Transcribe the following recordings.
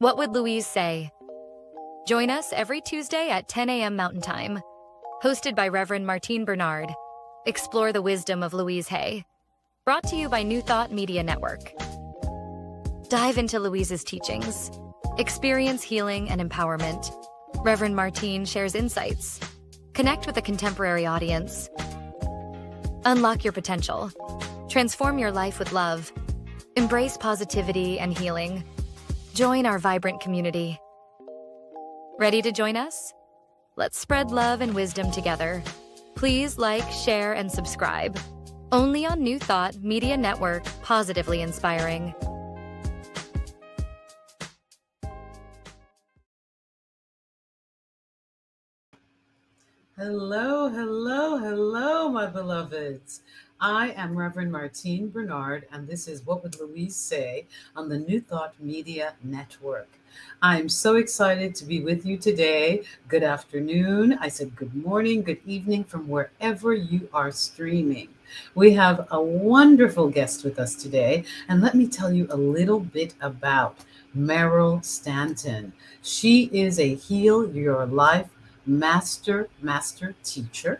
What Would Louise Say? Join us every Tuesday at 10 a.m. Mountain Time. Hosted by Reverend Martine Bernard. Explore the wisdom of Louise Hay. Brought to you by New Thought Media Network. Dive into Louise's teachings. Experience healing and empowerment. Reverend Martine shares insights. Connect with a contemporary audience. Unlock your potential. Transform your life with love. Embrace positivity and healing. Join our vibrant community. Ready to join us? Let's spread love and wisdom together. Please like, share, and subscribe. Only on New Thought Media Network, positively inspiring. Hello, hello, hello, my beloveds. I am Reverend Martine Bernard, and this is What Would Louise Say on the New Thought Media Network. I'm so excited to be with you today. Good afternoon. I said good morning, good evening from wherever you are streaming. We have a wonderful guest with us today, and let me tell you a little bit about Merrill Stanton. She is a Heal Your Life master teacher,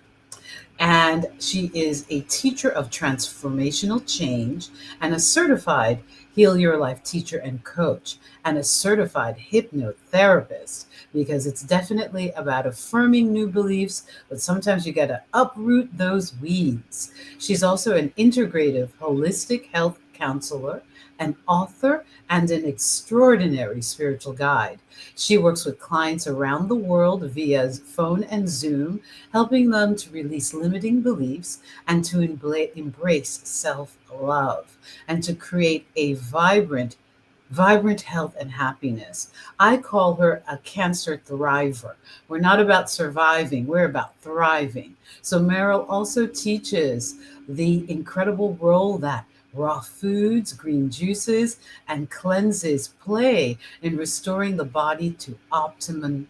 and she is a teacher of transformational change and a certified Heal Your Life teacher and coach, and a certified hypnotherapist, because it's definitely about affirming new beliefs, but sometimes you got to uproot those weeds. She's also an integrative holistic health counselor, an author, and an extraordinary spiritual guide. She works with clients around the world via phone and Zoom, helping them to release limiting beliefs and to embrace self-love and to create a vibrant health and happiness. I call her a cancer thriver. We're not about surviving, we're about thriving. So Merrill also teaches the incredible role that raw foods, green juices, and cleanses play in restoring the body to optimum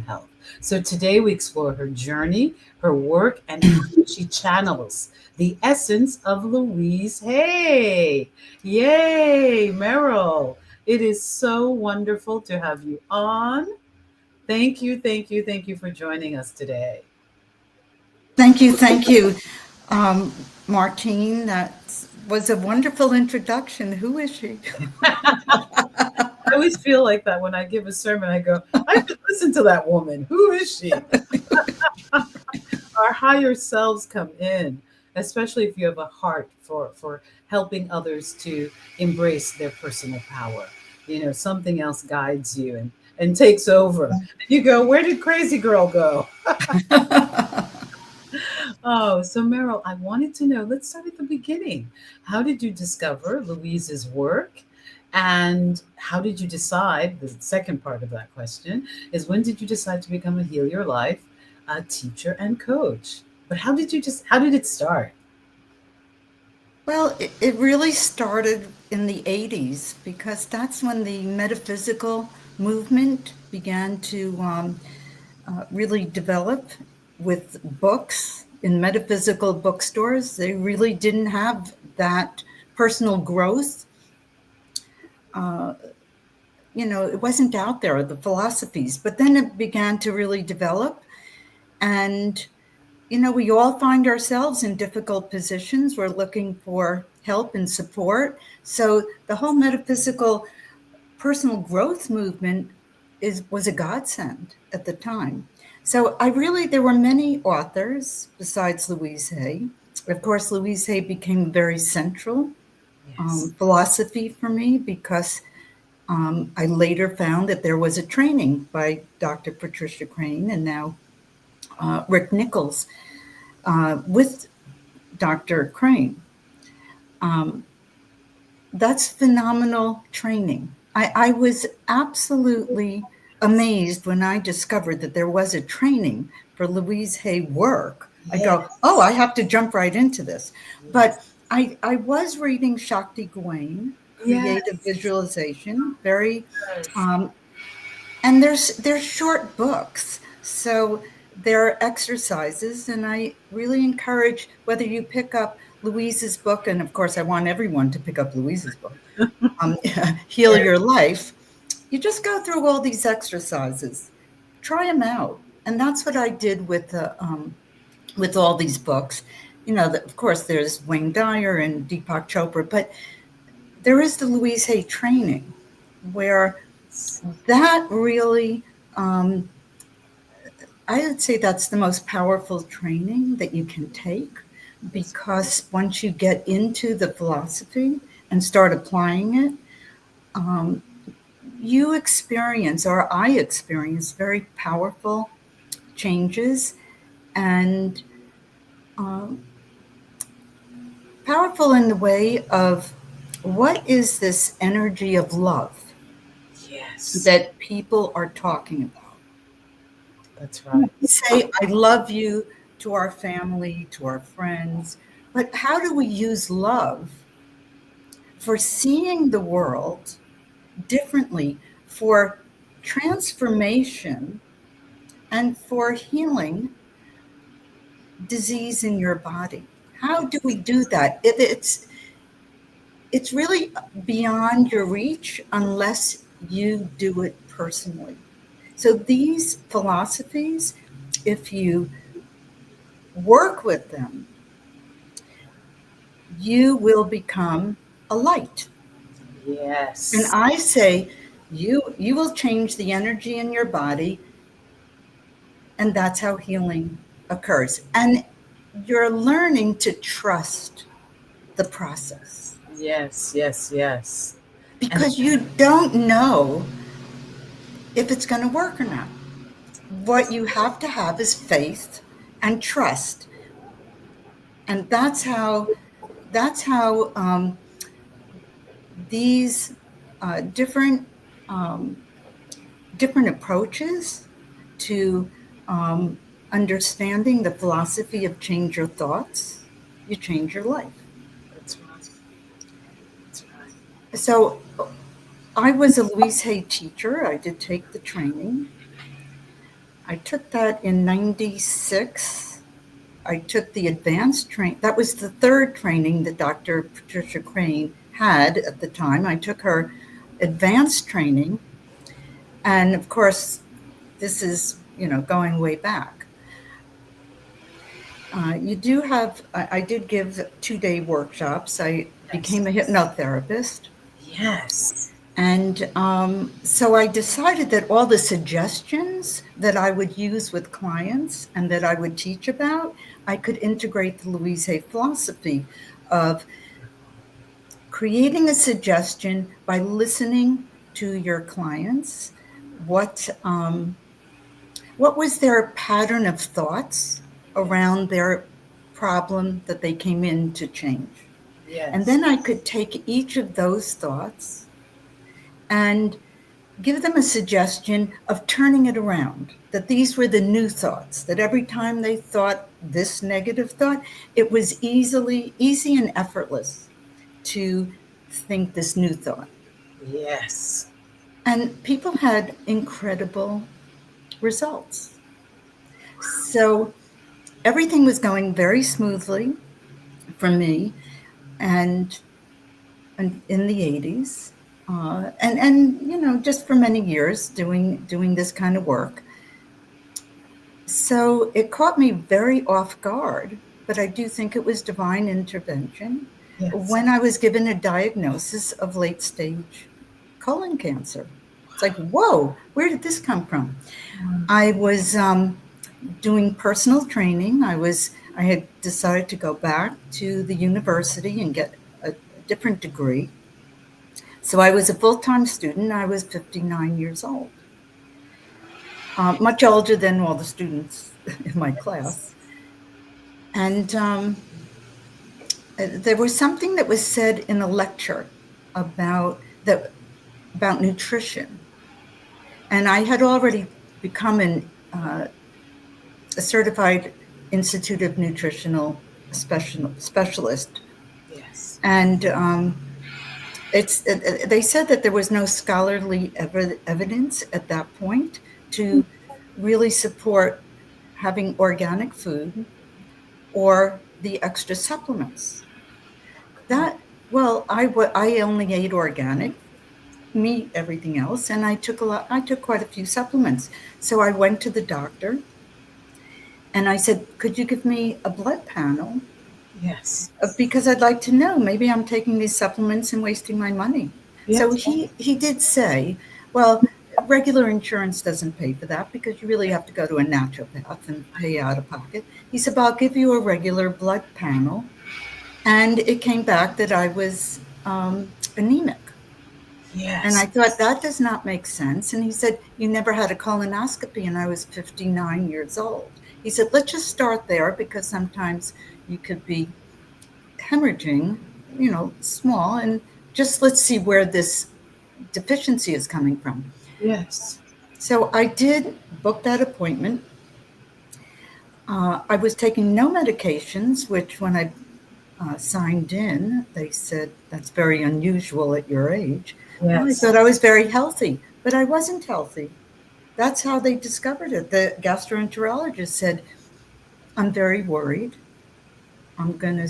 health. So today we explore her journey, her work, and how she channels the essence of Louise Hay. Yay, Merrill. It is so wonderful to have you on. Thank you for joining us today. Thank you. Martine, that was a wonderful introduction. Who is she? I always feel like that when I give a sermon. I go, I should listen to that woman. Who is she? Our higher selves come in, especially if you have a heart for helping others to embrace their personal power. You know, something else guides you and takes over. And you go, where did crazy girl go? Oh, so Merrill, I wanted to know, let's start at the beginning. How did you discover Louise's work? And how did you decide, the second part of that question is, when did you decide to become a Heal Your Life teacher and coach? But how did it start? Well, it really started in the 80s, because that's when the metaphysical movement began to really develop with books in metaphysical bookstores. They really didn't have that personal growth. It wasn't out there, the philosophies, but then it began to really develop. And, we all find ourselves in difficult positions. We're looking for help and support. So the whole metaphysical personal growth movement was a godsend at the time. So there were many authors besides Louise Hay. Of course, Louise Hay became very central philosophy for me, because I later found that there was a training by Dr. Patricia Crane and now Rick Nichols with Dr. Crane. That's phenomenal training. I was absolutely amazed when I discovered that there was a training for Louise Hay work. Yes. I go, I have to jump right into this. Yes. But I was reading Shakti Gawain, Creative Visualization, very, and there's short books. So there are exercises, and I really encourage, whether you pick up Louise's book, and of course I want everyone to pick up Louise's book, Heal Your Life, you just go through all these exercises, try them out. And that's what I did with all these books. Of course, there's Wayne Dyer and Deepak Chopra, but there is the Louise Hay training, where that really, I would say that's the most powerful training that you can take, because once you get into the philosophy and start applying it, you experience, or I experience, very powerful changes, and powerful in the way of, what is this energy of love Yes. that people are talking about? That's right. We say, I love you to our family, to our friends, but how do we use love for seeing the world differently, for transformation, and for healing disease in your body? How do we do that? It's really beyond your reach unless you do it personally. So these philosophies, if you work with them, you will become a light. Yes. And I say, you will change the energy in your body, and that's how healing occurs. And you're learning to trust the process, Yes, yes, yes. because you don't know if it's going to work or not. What you have to have is faith and trust. And that's how these different approaches to understanding the philosophy of change your thoughts, you change your life. That's right. That's right. So I was a Louise Hay teacher. I did take the training. I took that in 96. I took the advanced training. That was the third training that Dr. Patricia Crane had at the time. I took her advanced training. And of course, this is, going way back. You do have, I did give 2-day workshops. I became a hypnotherapist. Yes. And so I decided that all the suggestions that I would use with clients and that I would teach about, I could integrate the Louise Hay philosophy of creating a suggestion by listening to your clients. What was their pattern of thoughts around their problem that they came in to change? Yes. And then I could take each of those thoughts and give them a suggestion of turning it around, that these were the new thoughts, that every time they thought this negative thought, it was easy and effortless to think this new thought. Yes. And people had incredible results. So everything was going very smoothly for me, and in the 80s. And just for many years doing this kind of work. So it caught me very off guard, but I do think it was divine intervention. Yes. When I was given a diagnosis of late stage colon cancer. It's like, whoa, where did this come from? I was doing personal training. I had decided to go back to the university and get a different degree. So I was a full-time student. I was 59 years old, much older than all the students in my class. And there was something that was said in a lecture about nutrition. And I had already become a certified Institute of Nutritional Specialist. Yes. And they said that there was no scholarly evidence at that point to really support having organic food or the extra supplements. I only ate organic, meet everything else, and I took quite a few supplements. So I went to the doctor and I said, "Could you give me a blood panel? Yes. Because I'd like to know, maybe I'm taking these supplements and wasting my money." So Yes. he did say, "Well, regular insurance doesn't pay for that because you really have to go to a naturopath and pay out of pocket." He said, "But I'll give you a regular blood panel." And it came back that I was anemic. And Yes. I thought, that does not make sense. And he said, "You never had a colonoscopy." And I was 59 years old. He said, "Let's just start there because sometimes you could be hemorrhaging, small, and just let's see where this deficiency is coming from." Yes. So I did book that appointment. I was taking no medications, which when I signed in, they said that's very unusual at your age. Well, I Yes. thought I was very healthy, but I wasn't healthy. That's how they discovered it. The gastroenterologist said, "I'm very worried. I'm going to,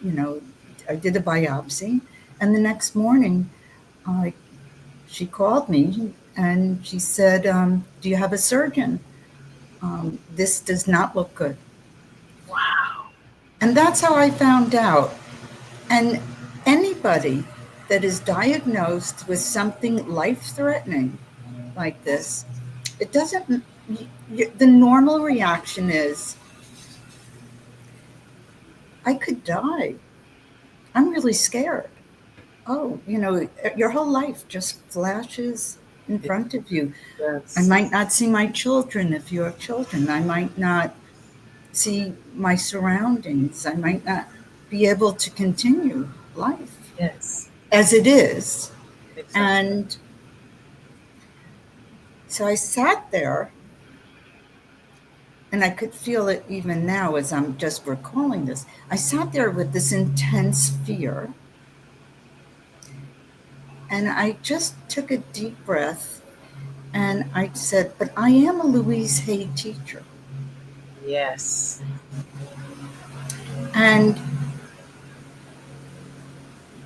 you know, I did a biopsy." And the next morning, I she called me and she said, "Do you have a surgeon? This does not look good." Wow. And that's how I found out. And anybody that is diagnosed with something life threatening like this, it doesn't, the normal reaction is, "I could die. I'm really scared." Oh, your whole life just flashes in front of you. I Yes. might not see my children if you have children. I might not see my surroundings. I might not be able to continue life Yes. as it is. Exactly. And so I sat there, and I could feel it even now as I'm just recalling this. I sat there with this intense fear, and I just took a deep breath and I said, "But I am a Louise Hay teacher." Yes. And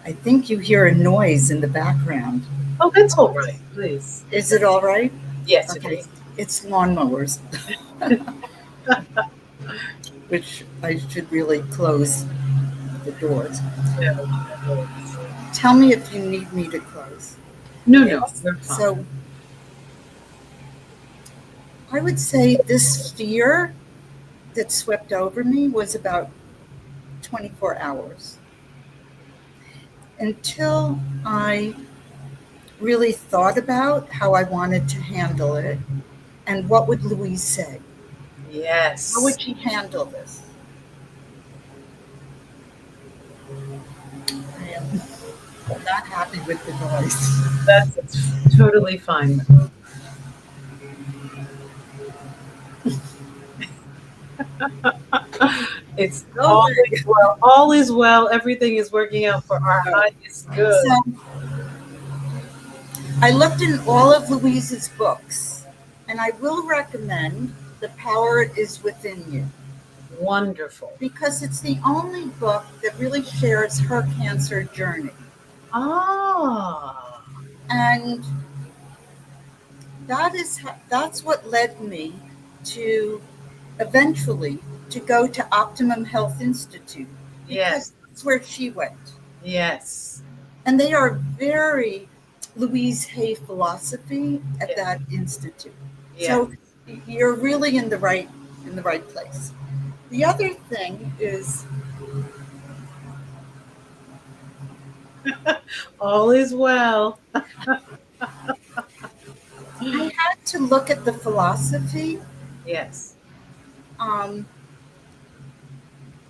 I think you hear a noise in the background. Oh, that's all right. Please. Is it all right? Yes, it Okay. is. It's lawnmowers, which I should really close the doors. Tell me if you need me to close. No, Yes. you're fine. So I would say this fear that swept over me was about 24 hours until I really thought about how I wanted to handle it and what would Louise say? Yes. How would she handle this? I am not happy with the noise. That's totally fine. It's all is well. All is well. Everything is working out for our highest good. So I looked in all of Louise's books, and I will recommend The Power Is Within You, Wonderful. because it's the only book that really shares her cancer journey. Ah. And that's what led me to eventually to go to Optimum Health Institute, because Yes. that's where she went. Yes. And they are very Louise Hay philosophy at Yes. that institute. Yes. So you're really in the right place. The other thing is, all is well. I had to look at the philosophy. Yes.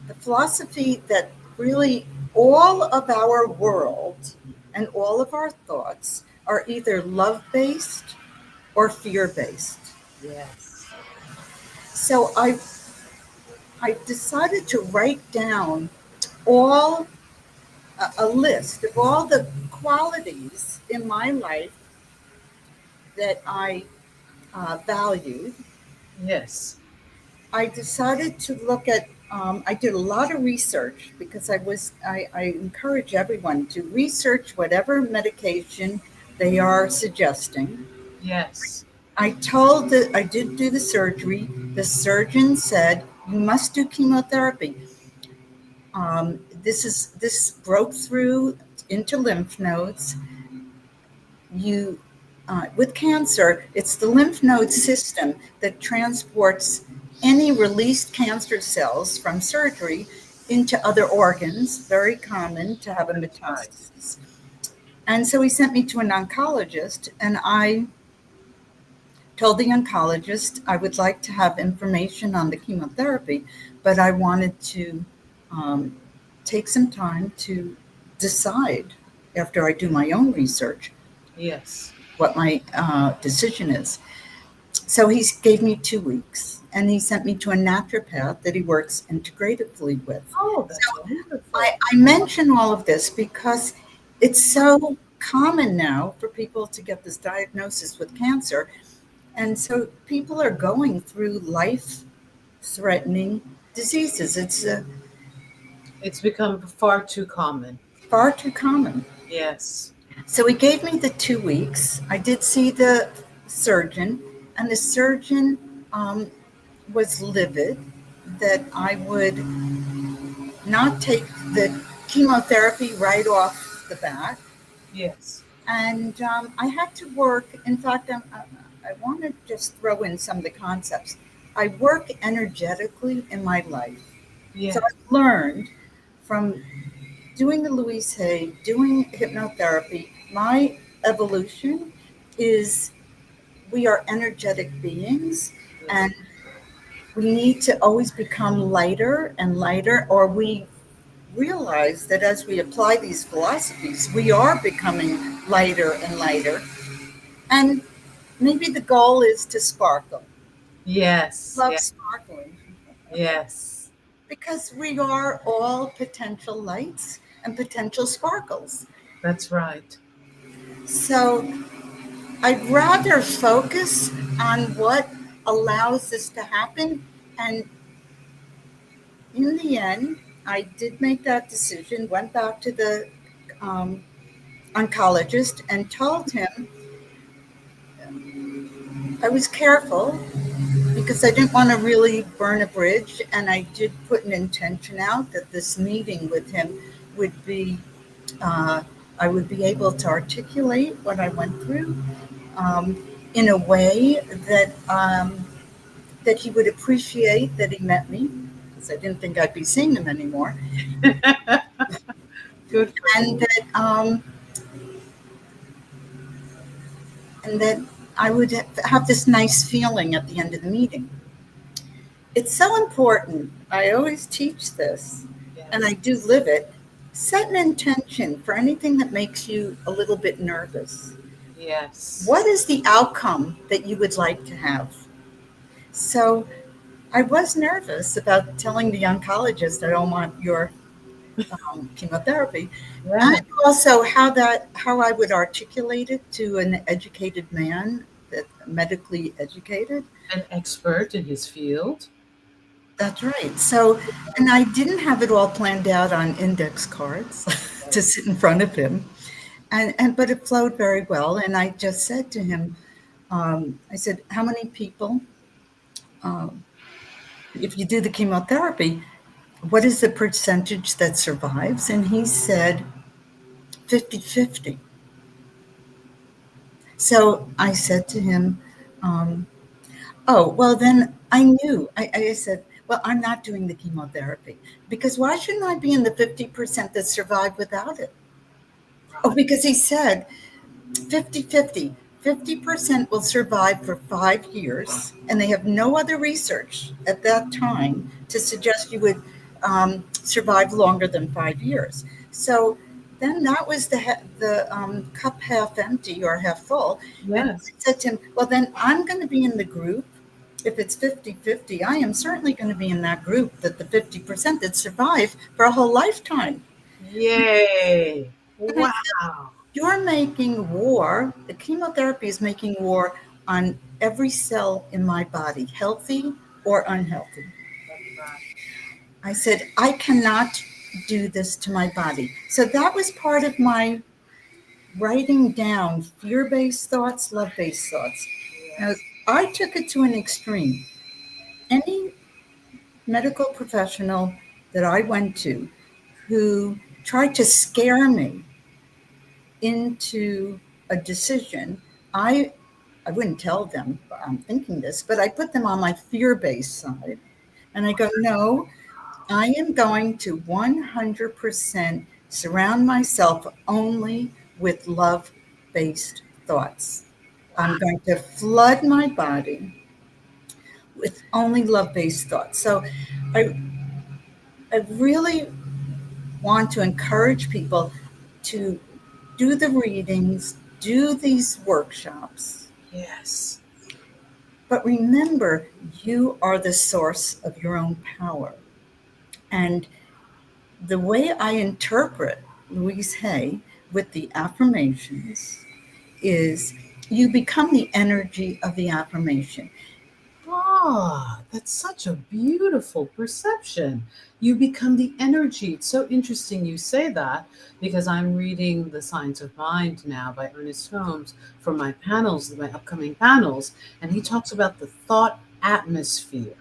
The philosophy that really all of our world and all of our thoughts are either love-based or fear-based. Yes. So I decided to write down all a list of all the qualities in my life that I valued. Yes. I decided to look at, I did a lot of research because I encourage everyone to research whatever medication they are suggesting. Yes. I did do the surgery. The surgeon said, you must do chemotherapy. This broke through into lymph nodes. You, with cancer, it's the lymph node system that transports any released cancer cells from surgery into other organs. Very common to have a That's right. metastasis. And so he sent me to an oncologist, and I told the oncologist I would like to have information on the chemotherapy, but I wanted to um, take some time to decide after I do my own research Yes. what my decision is. So he gave me 2 weeks, and he sent me to a naturopath that he works integratively with. Oh, that's So wonderful. I mention all of this because it's so common now for people to get this diagnosis with cancer. And so people are going through life-threatening diseases. It's It's become far too common. far too common. Yes. So he gave me the 2 weeks. I did see the surgeon, and the surgeon was livid that I would not take the chemotherapy right off the bat. Yes. And I had to work. In fact, I want to just throw in some of the concepts. I work energetically in my life. Yes. So I've learned from doing the Louise Hay, doing hypnotherapy, my evolution is we are energetic beings, and we need to always become lighter and lighter, or we realize that as we apply these philosophies, we are becoming lighter and lighter. And maybe the goal is to sparkle. Yes. Love Yes. sparkling Yes. because we are all potential lights and potential sparkles. That's right. So I'd rather focus on what allows this to happen. And in the end, I did make that decision, went back to the um, oncologist and told him I was careful because I didn't want to really burn a bridge. And I did put an intention out that this meeting with him would be, I would be able to articulate what I went through in a way that he would appreciate that he met me, because I didn't think I'd be seeing him anymore. Good. And that I would have this nice feeling at the end of the meeting. It's so important. I always teach this, Yes. and I do live it. Set an intention for anything that makes you a little bit nervous. Yes. What is the outcome that you would like to have? So I was nervous about telling the oncologist I don't want your chemotherapy. Yeah. And also how I would articulate it to an educated man, that medically educated. An expert in his field. That's right. So, and I didn't have it all planned out on index cards to sit in front of him, but it flowed very well. And I just said to him, I said, how many people, if you do the chemotherapy, what is the percentage that survives? And he said 50-50. So I said to him, oh, well, then I knew. I said, well, I'm not doing the chemotherapy because why shouldn't I be in the 50% that survive without it? Oh, because he said 50-50. 50% will survive for 5 years, and they have no other research at that time to suggest you would survive longer than 5 years. So then that was the cup half empty or half full. And I Yes. said to him, well, then I'm going to be in the group. If it's 50-50, I am certainly going to be in that group, that the 50% that survive for a whole lifetime. Yay. And I said, Wow. you're making war, the chemotherapy is making war on every cell in my body, healthy or unhealthy. That's right. I said, I cannot do this to my body. So that was part of my writing down fear-based thoughts, love-based thoughts. Now, I took it to an extreme. Any medical professional that I went to who tried to scare me into a decision, I wouldn't tell them I'm thinking this, but I put them on my fear-based side. And I go, no, I am going to 100% surround myself only with love-based thoughts. I'm going to flood my body with only love-based thoughts. So I really want to encourage people to do the readings, do these workshops. Yes. But remember, you are the source of your own power. And the way I interpret Louise Hay with the affirmations is you become the energy of the affirmation. Ah, that's such a beautiful perception. You become the energy. It's so interesting you say that because I'm reading The Science of Mind now by Ernest Holmes for my panels, my upcoming panels, and he talks about the thought atmosphere.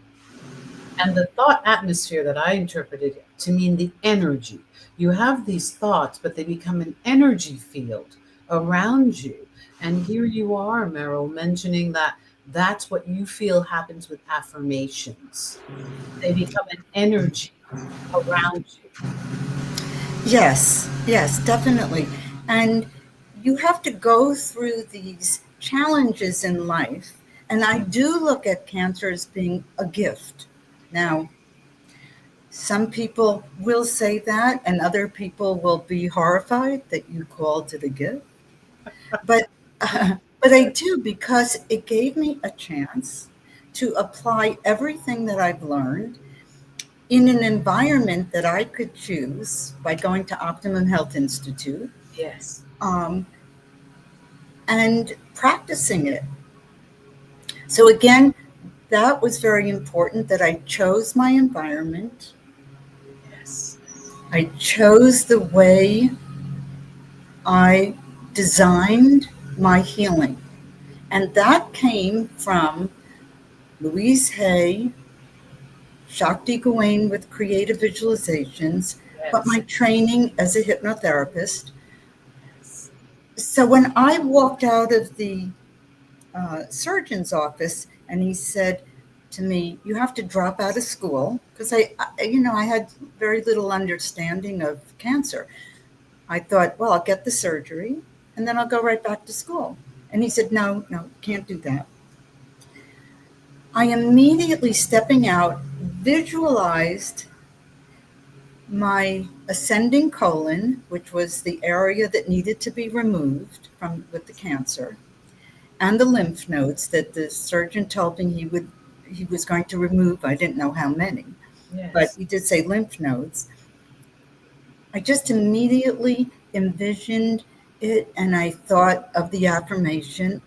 And the thought atmosphere that I interpreted to mean the energy. You have these thoughts, but they become an energy field around you. And here you are, Merrill, mentioning that that's what you feel happens with affirmations. They become an energy around you. Yes, definitely. And you have to go through these challenges in life. And I do look at cancer as being a gift. Now, some people will say that, and other people will be horrified that you called it a gift. But but I do, because it gave me a chance to apply everything that I've learned in an environment that I could choose by going to Optimum Health Institute, Yes. and practicing it. So again, that was very important that I chose my environment. Yes. I chose the way I designed my healing. And that came from Louise Hay, Shakti Gawain with creative visualizations, but Yes. my training as a hypnotherapist. Yes. So when I walked out of the surgeon's office and he said to me, you have to drop out of school, because I had very little understanding of cancer. I thought, well, I'll get the surgery and then I'll go right back to school. And he said, no, can't do that. I immediately, stepping out, visualized my ascending colon, which was the area that needed to be removed with the cancer, and the lymph nodes that the surgeon told me he was going to remove. I didn't know how many, but Yes. he did say lymph nodes. I just immediately envisioned it, and I thought of the affirmation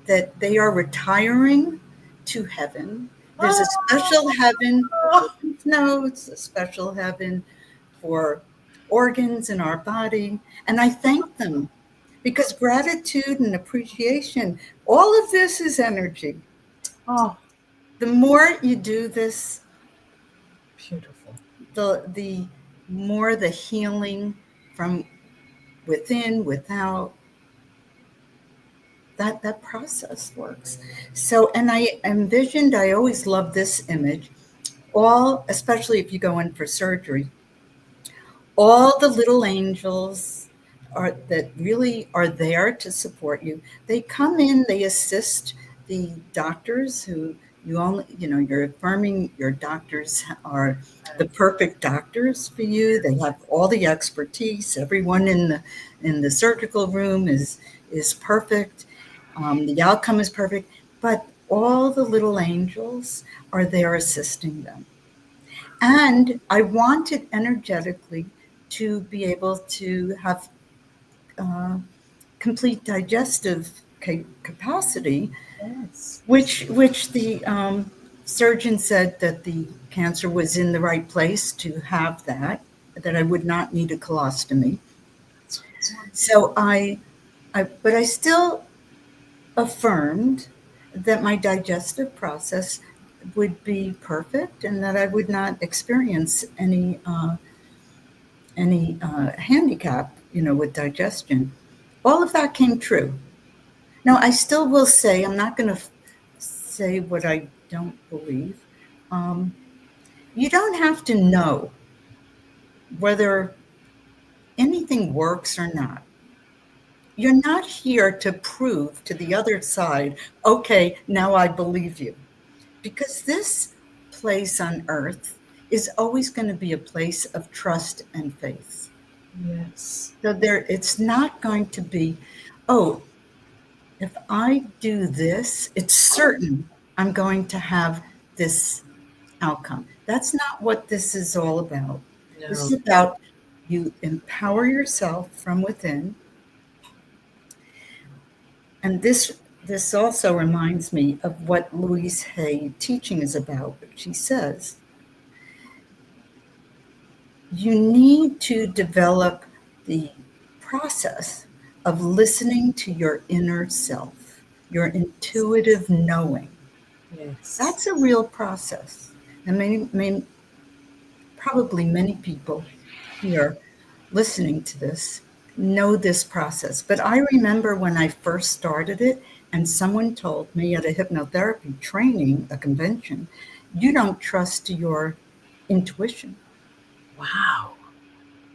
that they are retiring to heaven. There's a special heaven for lymph nodes, a special heaven for organs in our body, and I thank them, because gratitude and appreciation, all of this is energy. Oh, The more you do this, beautiful. the more the healing from within, without, that process works. So, and I envisioned, I always love this image, especially if you go in for surgery, all the little angels that really are there to support you. They come in, they assist the doctors who you're affirming your doctors are the perfect doctors for you. They have all the expertise. Everyone in the surgical room is perfect. The outcome is perfect, but all the little angels are there assisting them. And I wanted energetically to be able to have complete digestive capacity, Yes. which the surgeon said that the cancer was in the right place to have that I would not need a colostomy. So but I still affirmed that my digestive process would be perfect and that I would not experience any handicap, with digestion. All of that came true. Now, I still will say, I'm not going to say what I don't believe. Um, you don't have to know whether anything works or not. You're not here to prove to the other side, okay, now I believe you. Because this place on earth is always going to be a place of trust and faith. Yes. So it's not going to be, oh, if I do this, it's certain I'm going to have this outcome. That's not what this is all about. This is No. about you empower yourself from within. And this also reminds me of what Louise Hay teaching is about. She says, you need to develop the process of listening to your inner self, your intuitive knowing. Yes. That's a real process. And probably many people here listening to this know this process. But I remember when I first started it and someone told me at a hypnotherapy training, a convention, you don't trust your intuition. Wow.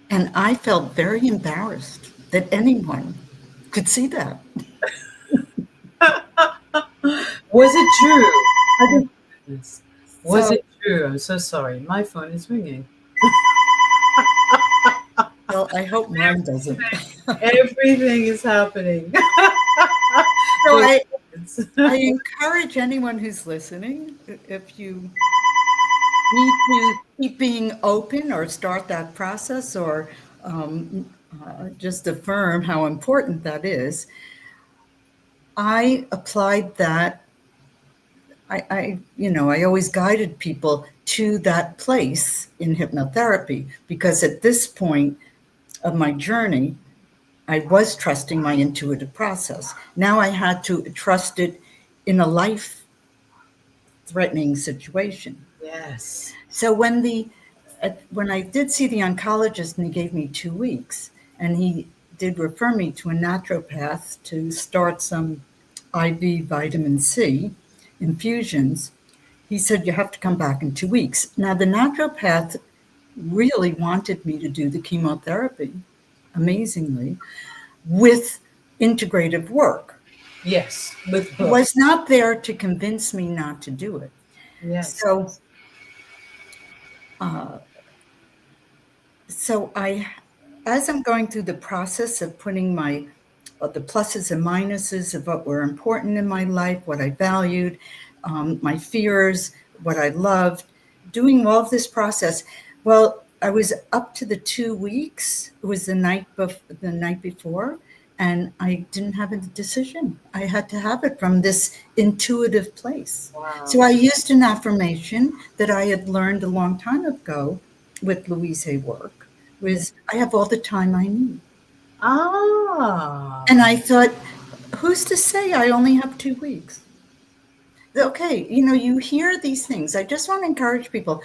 And I felt very embarrassed that anyone could see that. Was it true? Oh, goodness. Was So, it true? I'm so sorry. My phone is ringing. well, I hope mine doesn't. Everything is happening. So I It's- encourage anyone who's listening, if you need to keep being open or start that process or just affirm how important that is. I applied that. I always guided people to that place in hypnotherapy because at this point of my journey, I was trusting my intuitive process. Now I had to trust it in a life-threatening situation. yes. So when I did see the oncologist and he gave me 2 weeks, and he did refer me to a naturopath to start some IV vitamin C infusions, he said, you have to come back in 2 weeks. Now, the naturopath really wanted me to do the chemotherapy, amazingly, with integrative work. Yes. With He book. was not there to convince me not to do it. Yes. So as I'm going through the process of putting the pluses and minuses of what were important in my life, what I valued, my fears, what I loved, doing all of this process. Well, I was up to the 2 weeks. It was the night before, and I didn't have a decision. I had to have it from this intuitive place. Wow. So I used an affirmation that I had learned a long time ago with Louise Hay work, was I have all the time I need. Ah. And I thought, who's to say I only have 2 weeks? Okay, you hear these things. I just want to encourage people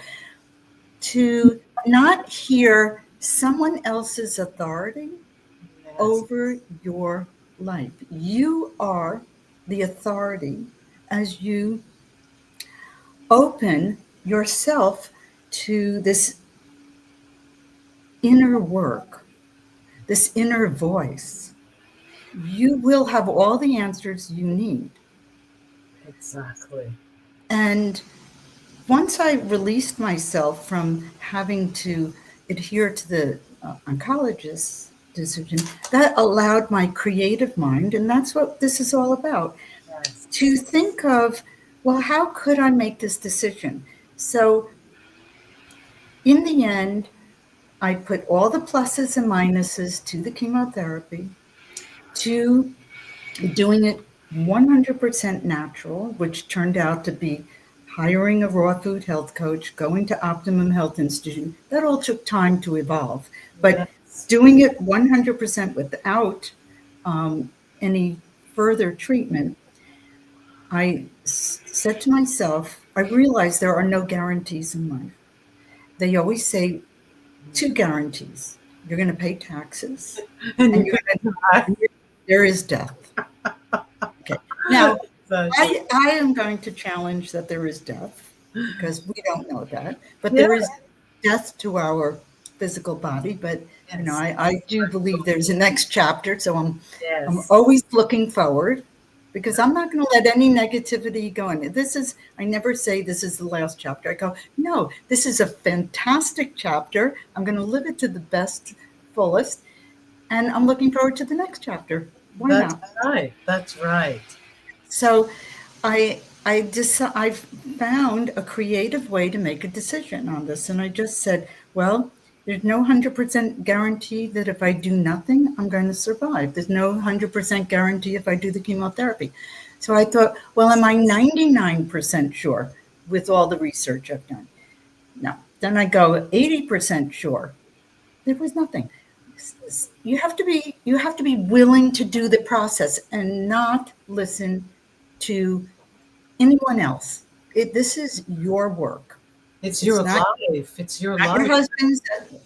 to not hear someone else's authority Yes. over your life. You are the authority as you open yourself to this inner work, this inner voice. You will have all the answers you need. Exactly. And once I released myself from having to adhere to the oncologist's decision, that allowed my creative mind, and that's what this is all about, Yes. to think of, well, how could I make this decision? So in the end, I put all the pluses and minuses to the chemotherapy, to doing it 100% natural, which turned out to be hiring a raw food health coach, going to Optimum Health Institute. That all took time to evolve. But Yes. doing it 100% without any further treatment, I said to myself, I realized there are no guarantees in life. They always say two guarantees. You're going to pay taxes And and you're gonna there is death. Okay. Now, die. I am going to challenge that there is death because we don't know that, but Yeah. there is death to our physical body. But you know, I do believe there's a next chapter, so I'm Yes. always looking forward because I'm not going to let any negativity go in. I never say this is the last chapter. I go, no, this is a fantastic chapter. I'm going to live it to the best, fullest, and I'm looking forward to the next chapter. Why That's not? right. That's right. So I found a creative way to make a decision on this, and I just said, well, there's no 100% guarantee that if I do nothing, I'm going to survive. There's no 100% guarantee if I do the chemotherapy. So I thought, well, am I 99% sure with all the research I've done? No. Then I go 80% sure. There was nothing. You have to be willing to do the process and not listen to anyone else. This is your work. It's your not life. It's your your life. husband's.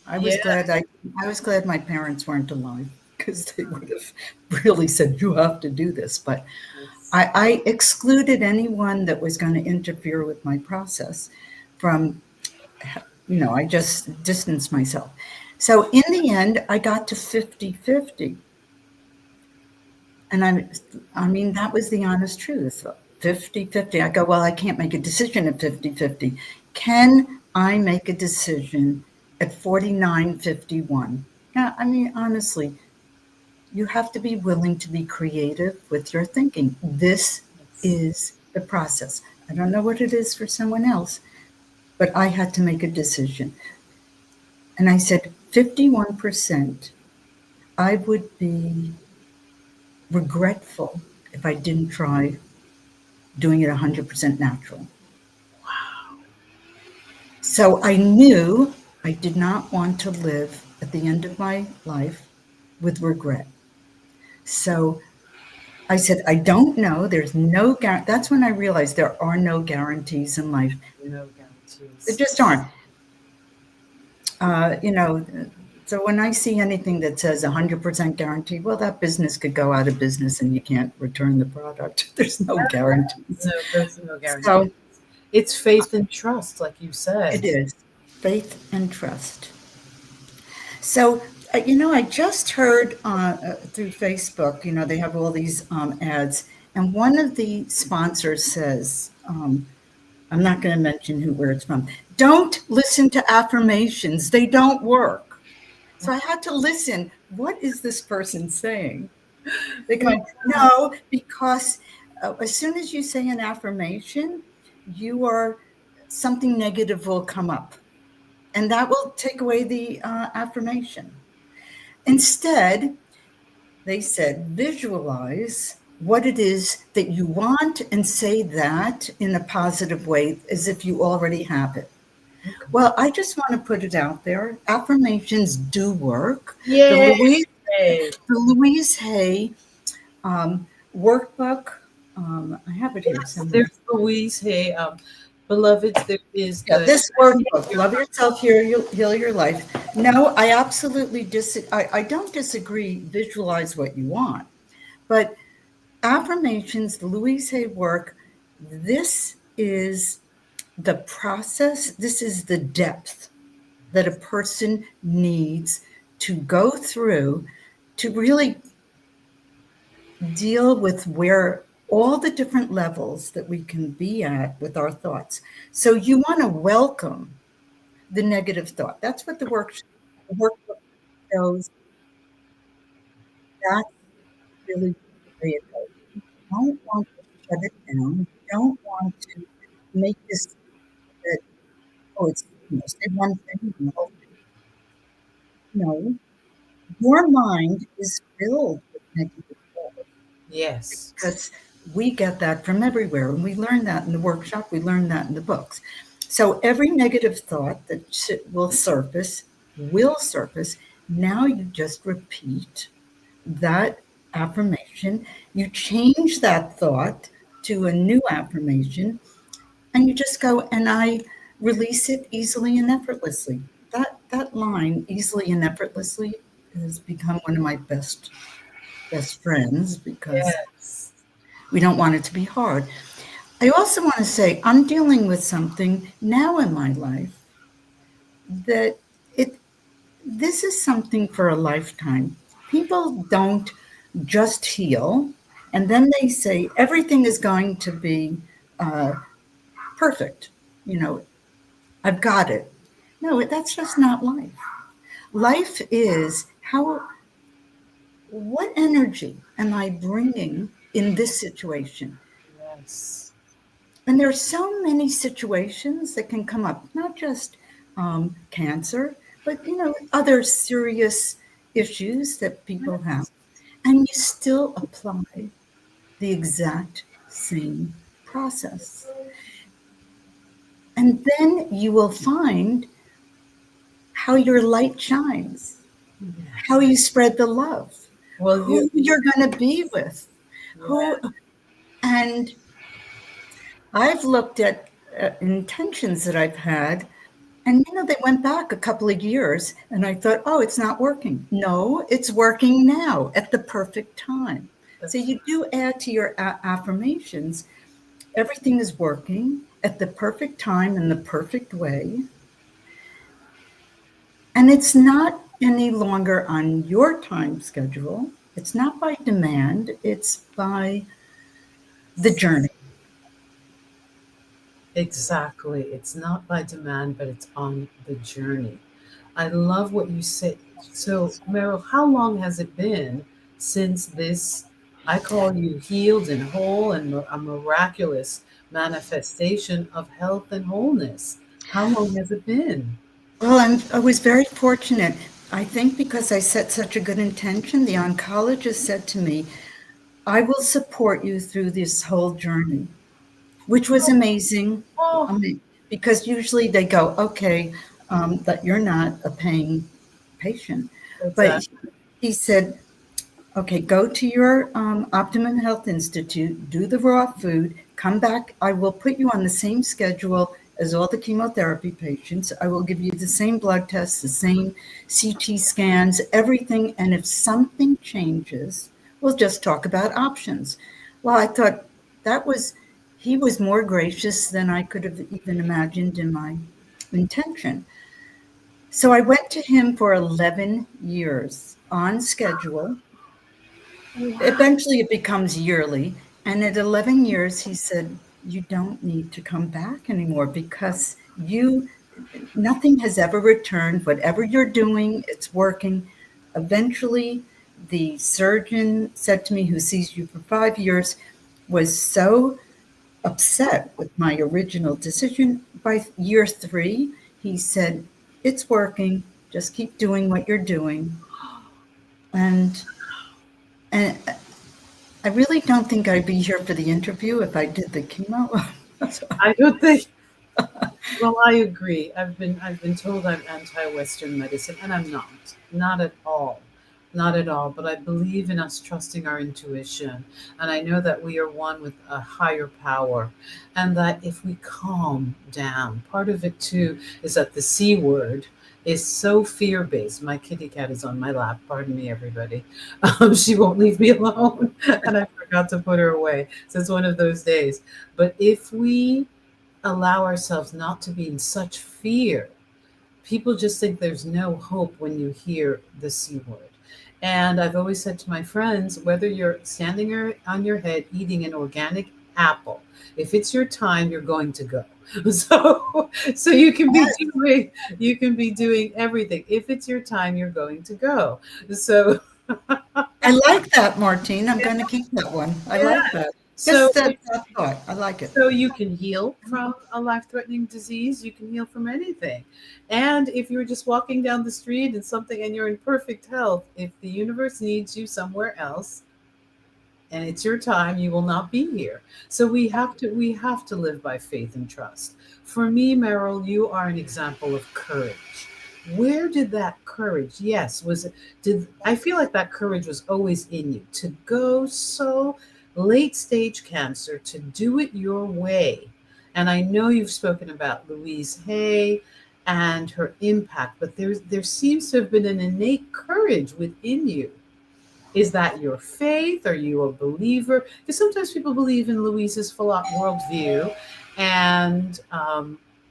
I was Yeah. glad I was glad my parents weren't alive because they would have really said you have to do this. But I excluded anyone that was going to interfere with my process from, I just distanced myself. So in the end, I got to 50-50. And I mean, that was the honest truth. 50-50. I go, well, I can't make a decision at 50-50. Can I make a decision at 49-51? Yeah, I mean, honestly, you have to be willing to be creative with your thinking. This is the process. I don't know what it is for someone else, but I had to make a decision. And I said, 51%, I would be regretful if I didn't try doing it 100% natural. Wow. So I knew I did not want to live at the end of my life with regret. So I said, I don't know. There's no guarantee. That's when I realized there are no guarantees in life. No There guarantees. just aren't. So when I see anything that says 100% guarantee, well, that business could go out of business and you can't return the product. There's no guarantees. No, there's no guarantee. So it's faith and trust, like you said. it is faith and trust. So, I just heard through Facebook, they have all these ads, and one of the sponsors says, I'm not going to mention where it's from, don't listen to affirmations. They don't work. So I had to listen. What is this person saying? They go, no, because as soon as you say an affirmation, something negative will come up. And that will take away the affirmation. Instead, they said, visualize what it is that you want and say that in a positive way as if you already have it. Okay. Well, I just want to put it out there. Affirmations do work. Yeah. The Louise Hay workbook, I have it here somewhere. There's Louise Hay. Beloveds, there is this workbook, Love Yourself, Heal Your Life. No, I absolutely I don't disagree, visualize what you want. But affirmations, the Louise Hay work, this is the process, this is the depth that a person needs to go through to really deal with where all the different levels that we can be at with our thoughts. So you want to welcome the negative thought. That's what the workbook shows. That's really where it goes. You don't want to shut it down. You don't want to make this that, it's say one thing. No, your mind is filled with negative thoughts. Yes. Because we get that from everywhere. And we learn that in the workshop. We learn that in the books. So every negative thought that will surface, Now you just repeat that affirmation. You change that thought to a new affirmation, and you just go, and I release it easily and effortlessly. That line, easily and effortlessly, has become one of my best friends because Yes. we don't want it to be hard. I also want to say I'm dealing with something now in my life that it this is something for a lifetime. People don't just heal and then they say everything is going to be uh, perfect. You know, I've got it. No, that's just not life. Life is what energy am I bringing in this situation? Yes. And there are so many situations that can come up, not just cancer, but other serious issues that people have. And you still apply the exact same process. And then you will find how your light shines, how Yes. you spread the love, Well, who you're going to be with, yeah. who, and I've looked at intentions that I've had, and they went back a couple of years, and I thought, oh, it's not working. No, it's working now at the perfect time. So That's you do add to your affirmations. Everything is working at the perfect time in the perfect way. And it's not any longer on your time schedule. It's not by demand, it's by the journey. exactly. It's not by demand, but it's on the journey. I love what you said. So, Meryl, how long has it been since this, I call you healed and whole and a miraculous manifestation of health and wholeness? How long has it been? Well, I was very fortunate. I think because I set such a good intention, the oncologist said to me, I will support you through this whole journey, which was amazing. I Oh, mean, because usually they go, okay, that you're not a paying patient. But exactly. he said, okay, go to your Optimum Health Institute, do the raw food, come back. I will put you on the same schedule as all the chemotherapy patients. I will give you the same blood tests, the same CT scans, everything. And if something changes, we'll just talk about options. Well, I thought he was more gracious than I could have even imagined in my intention. So I went to him for 11 years on schedule. Wow. Eventually it becomes yearly. And at 11 years, he said, you don't need to come back anymore because nothing has ever returned. Whatever you're doing, it's working. Eventually, the surgeon said to me, who sees you for 5 years, was so upset with my original decision. By year 3, he said, it's working. Just keep doing what you're doing. And and I really don't think I'd be here for the interview if I did the chemo. So, I don't think. Well, I agree. I've been told I'm anti-Western medicine, and I'm not. Not at all. Not at all. But I believe in us trusting our intuition. And I know that we are one with a higher power. And that if we calm down, part of it too is that the C word is so fear-based. My kitty cat is on my lap. Pardon me, everybody. She won't leave me alone. And I forgot to put her away. So it's one of those days. But if we allow ourselves not to be in such fear. People just think there's no hope when you hear the C word. And I've always said to my friends, whether you're standing on your head eating an organic apple, if it's your time, you're going to go. So you can be doing everything. If it's your time, you're going to go. So I like that, Martine. I'm going to keep that one. I yeah. like that. So Just that thought. I like it. So you can heal from a life-threatening disease. You can heal from anything. And if you're just walking down the street and you're in perfect health, if the universe needs you somewhere else and it's your time, you will not be here. So we have to live by faith and trust. For me, Meryl, you are an example of courage. Where did that courage, yes, was it, did I feel like that courage was always in you to go so late stage cancer, to do it your way? And I know you've spoken about Louise Hay and her impact, but there seems to have been an innate courage within you. Is that your faith? Are you a believer? Because sometimes people believe in Louise's full out worldview, and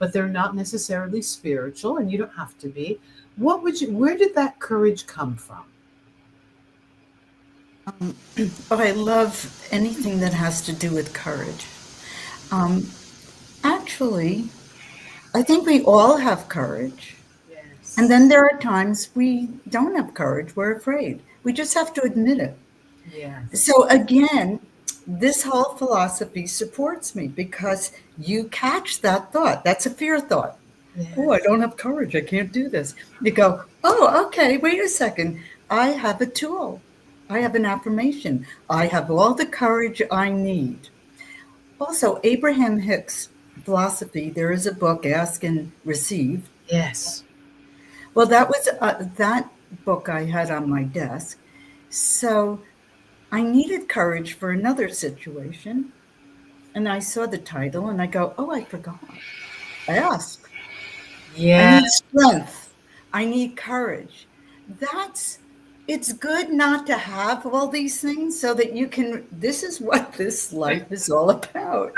but they're not necessarily spiritual, and you don't have to be. What would you? Where did that courage come from? But I love anything that has to do with courage. Um, Actually, I think we all have courage. Yes. And then there are times we don't have courage, we're afraid. We just have to admit it. Yes. So again, this whole philosophy supports me because you catch that thought. That's a fear thought. Oh, I Yes. don't have courage. I can't do this. You go, oh, okay, wait a second. I have a tool. I have an affirmation. I have all the courage I need. Also, Abraham Hicks' philosophy, there is a book, Ask and Receive. Yes. Well, that was that book I had on my desk. So I needed courage for another situation. And I saw the title and I go, oh, I forgot. Ask. I need Yes. strength. I need courage. It's good not to have all these things so that you can, this is what this life is all about.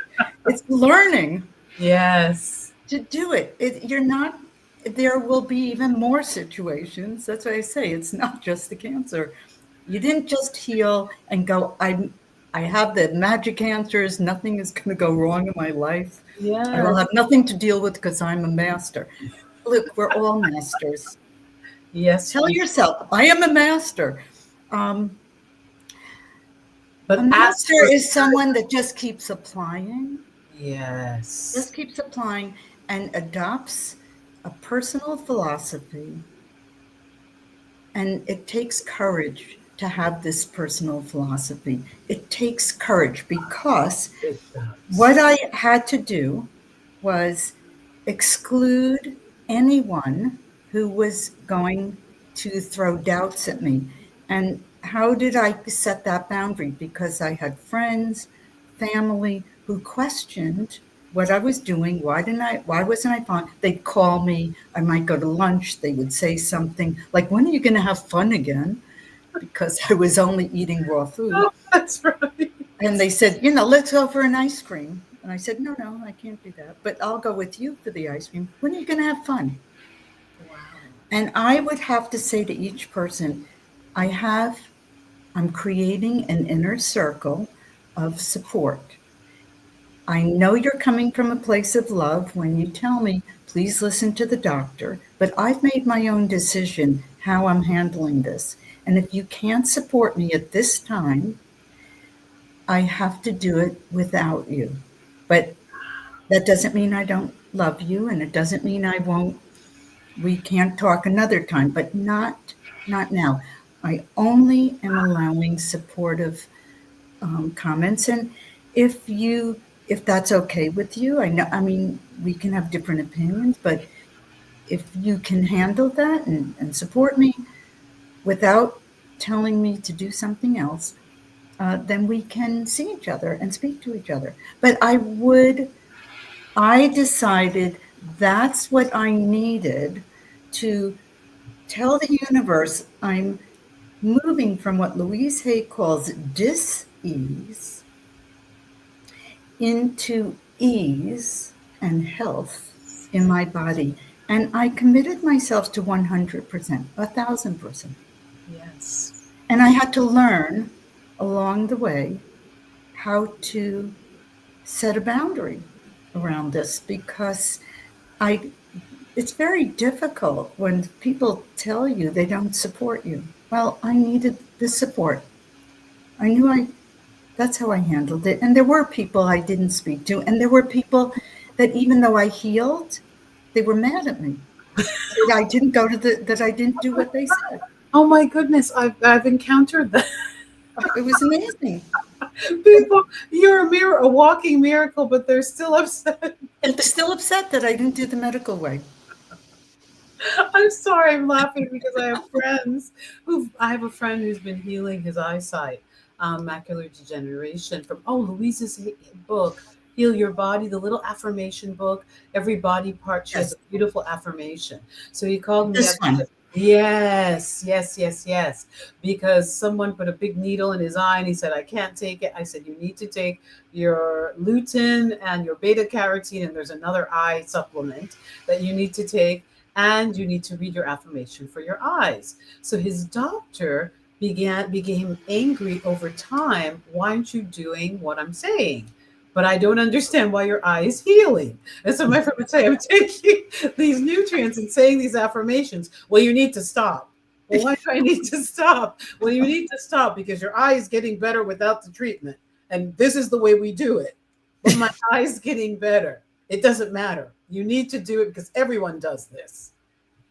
It's learning Yes. to do it. You're not, there will be even more situations. That's why I say it's not just the cancer. You didn't just heal and go, I have the magic answers. Nothing is going to go wrong in my life. I will Yes. have nothing to deal with because I'm a master. Look, we're all masters. Yes. Tell yourself, I am a master. Um, a But ask master for is courage. someone that just keeps applying, Yes. and adopts a personal philosophy. And it takes courage to have this personal philosophy. It takes courage because It does. what I had to do was exclude anyone who was going to throw doubts at me. And how did I set that boundary? Because I had friends, family who questioned what I was doing. Why wasn't I fine? They'd call me, I might go to lunch, they would say something like, when are you going to have fun again? Because I was only eating raw food. Oh, that's right. And they said, let's go for an ice cream. And I said, no, I can't do that. But I'll go with you for the ice cream. When are you going to have fun? Wow. And I would have to say to each person, I'm creating an inner circle of support. I know you're coming from a place of love when you tell me, please listen to the doctor, but I've made my own decision how I'm handling this. And if you can't support me at this time, I have to do it without you. But that doesn't mean I don't love you, and it doesn't mean we can't talk another time, but not now. I only am allowing supportive comments. And if that's okay with you, I mean, we can have different opinions, but if you can handle that and support me without telling me to do something else, then we can see each other and speak to each other. But I decided that's what I needed to tell the universe I'm moving from what Louise Hay calls dis-ease into ease and health in my body. And I committed myself to 100%, 1,000%. Yes. And I had to learn along the way how to set a boundary around this because it's very difficult when people tell you they don't support you. Well, I needed the support. I knew that's how I handled it. And there were people I didn't speak to. And there were people that even though I healed, they were mad at me. That I didn't that I didn't do what they said. Oh my goodness, I've encountered that. It was amazing. People, you're a walking miracle, but they're still upset. And they're still upset that I didn't do the medical way. I'm sorry, I'm laughing because I have a friend who's been healing his eyesight, macular degeneration from Louise's book, Heal Your Body, the little affirmation book. Every body part, she has Yes, a beautiful affirmation. So he called me this yesterday. one. Yes, yes, yes, yes. Because someone put a big needle in his eye and he said, I can't take it. I said, you need to take your lutein and your beta carotene, and there's another eye supplement that you need to take, and you need to read your affirmation for your eyes. So his doctor became angry over time. Why aren't you doing what I'm saying? But I don't understand why your eye is healing. And so my friend would say, I'm taking these nutrients and saying these affirmations. Well, you need to stop. Well, why do I need to stop? Well, you need to stop because your eye is getting better without the treatment. And this is the way we do it. But my eye is getting better. It doesn't matter. You need to do it because everyone does this.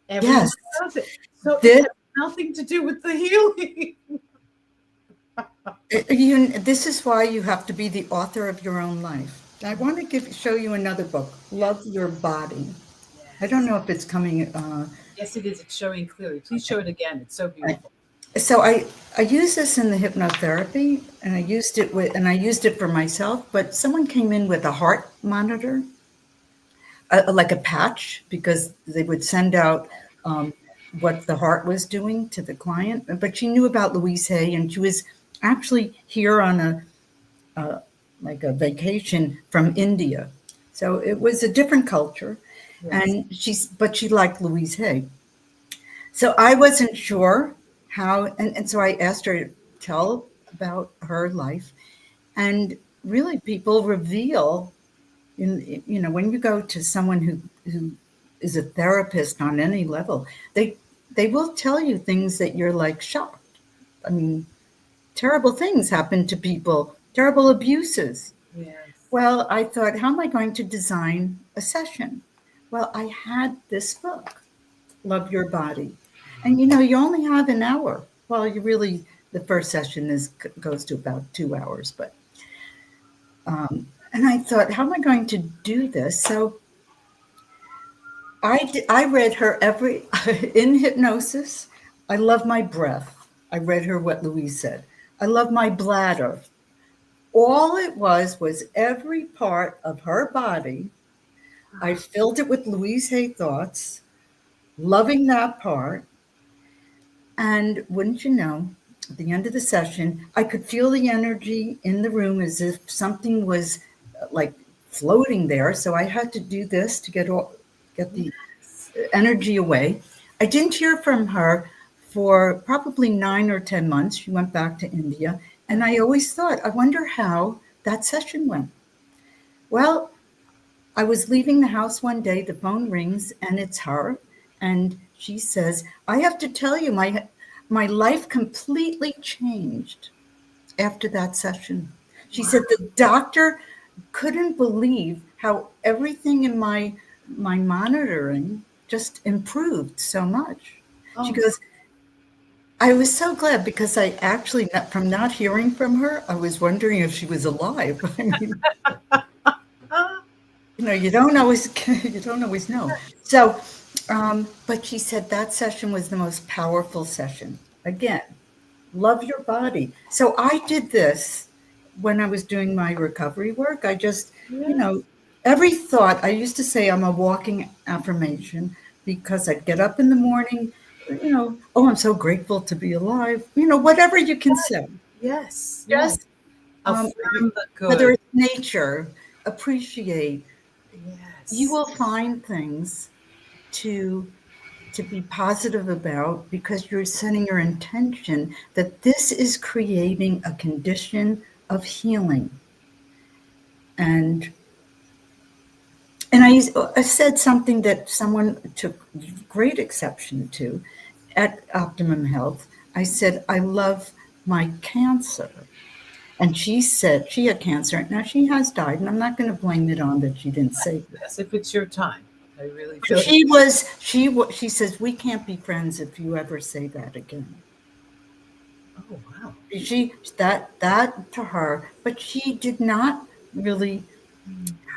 Everyone Yes, does it. So it this, has nothing to do with the healing. this is why you have to be the author of your own life. I want to show you another book, Love Your Body. I don't Yes. know if it's coming. Yes, it is. It's showing clearly. Please show it again. It's so beautiful. So I use this in the hypnotherapy, and I used it for myself. But someone came in with a heart monitor, like a patch, because they would send out what the heart was doing to the client. But she knew about Louise Hay, and she was actually here on like a vacation from India. So it was a different culture, Yes. and but she liked Louise Hay. So I wasn't sure how, and so I asked her to tell about her life. And really, people reveal, when you go to someone who is a therapist on any level, they will tell you things that you're like shocked. I mean, terrible things happen to people, terrible abuses. Yes. Well, I thought, how am I going to design a session? Well, I had this book, Love Your Body. And you only have an hour. Well, the first session goes to about 2 hours, but and I thought, how am I going to do this? So I read her every in hypnosis. I love my breath. I read her what Louise said. I love my bladder. All it was every part of her body. I filled it with Louise Hay thoughts, loving that part. And wouldn't you know, at the end of the session, I could feel the energy in the room as if something was like floating there. So I had to do this to get the Yes. energy away. I didn't hear from her for probably 9 or 10 months. She went back to India. And I always thought, I wonder how that session went. Well, I was leaving the house one day, the phone rings, and it's her. And she says, I have to tell you, my life completely changed after that session. She Wow. said the doctor couldn't believe how everything in my monitoring just improved so much. She Oh, goes, I was so glad because I actually, from not hearing from her, I was wondering if she was alive. I mean, ah, you don't always you don't always know. So, but she said that session was the most powerful session. Again, love your body. So I did this when I was doing my recovery work. I just, yes. every thought, I used to say I'm a walking affirmation because I'd get up in the morning, oh, I'm so grateful to be alive, whatever you can say. Yes. Yes. Just um, Affirm the whether good. it's nature, appreciate, you Yes. will find things to be positive about because you're setting your intention that this is creating a condition of healing. And I said something that someone took great exception to at Optimum Health. I said, I love my cancer. And she said she had cancer. Now she has died, and I'm not going to blame it on that she didn't say this. Yes. If it's your time, I really But feel it. she says, we can't be friends if you ever say that again. Oh, wow. She that to her, but she did not really.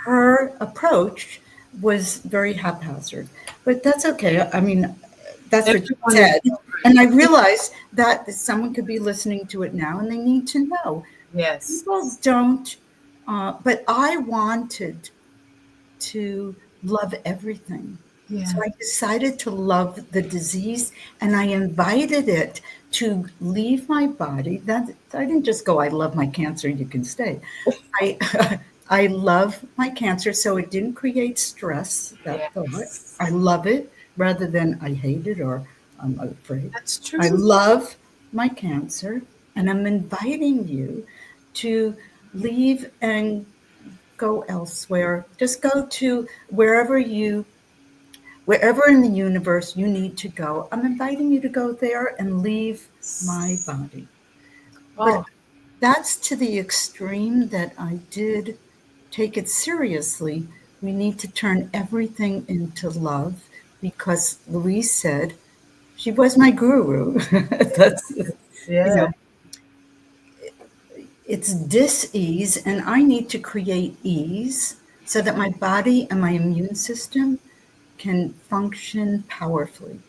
Her approach was very haphazard, but that's okay. I mean, that's what you Everyone is said. And I realized that someone could be listening to it now and they need to know. yes. People don't, but I wanted to love everything. Yeah. So I decided to love the disease and I invited it to leave my body. That I didn't just go, I love my cancer, you can stay. I I love my cancer, so it didn't create stress, that thought. Yes. I love it rather than I hate it or I'm afraid. That's I true. love my cancer, and I'm inviting you to leave and go elsewhere. Just go to wherever in the universe you need to go. I'm inviting you to go there and leave my body. Oh, But that's to the extreme that I did take it seriously. We need to turn everything into love because Louise said, she was my guru. That's, you yeah. know, it's dis-ease, and I need to create ease so that my body and my immune system can function powerfully.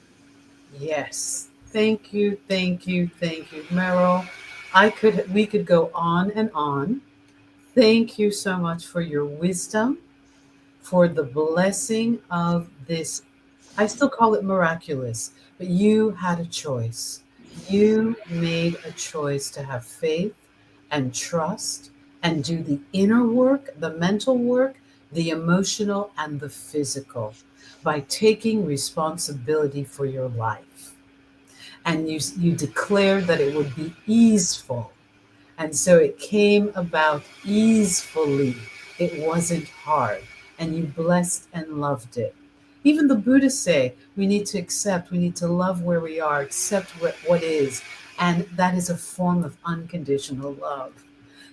Yes. Thank you, thank you, thank you, Merrill. We could go on and on. Thank you so much for your wisdom, for the blessing of this. I still call it miraculous, but you had a choice. You made a choice to have faith and trust and do the inner work, the mental work, the emotional, and the physical by taking responsibility for your life. And you declared that it would be easeful. And so it came about easefully. It wasn't hard. And you blessed and loved it. Even the Buddhists say we need to accept, we need to love where we are, accept what is. And that is a form of unconditional love.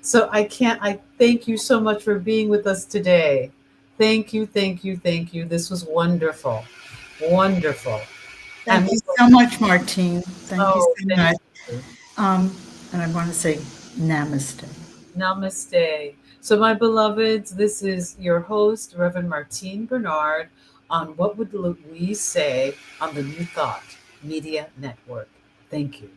So I thank you so much for being with us today. Thank you, thank you, thank you. This was wonderful. Wonderful. And Thank you so much, Martine. Thank you oh, so thank much. you. And I want to say namaste. Namaste. So, my beloveds, this is your host, Reverend Martine Bernard, on What Would Louise Say on the New Thought Media Network. Thank you.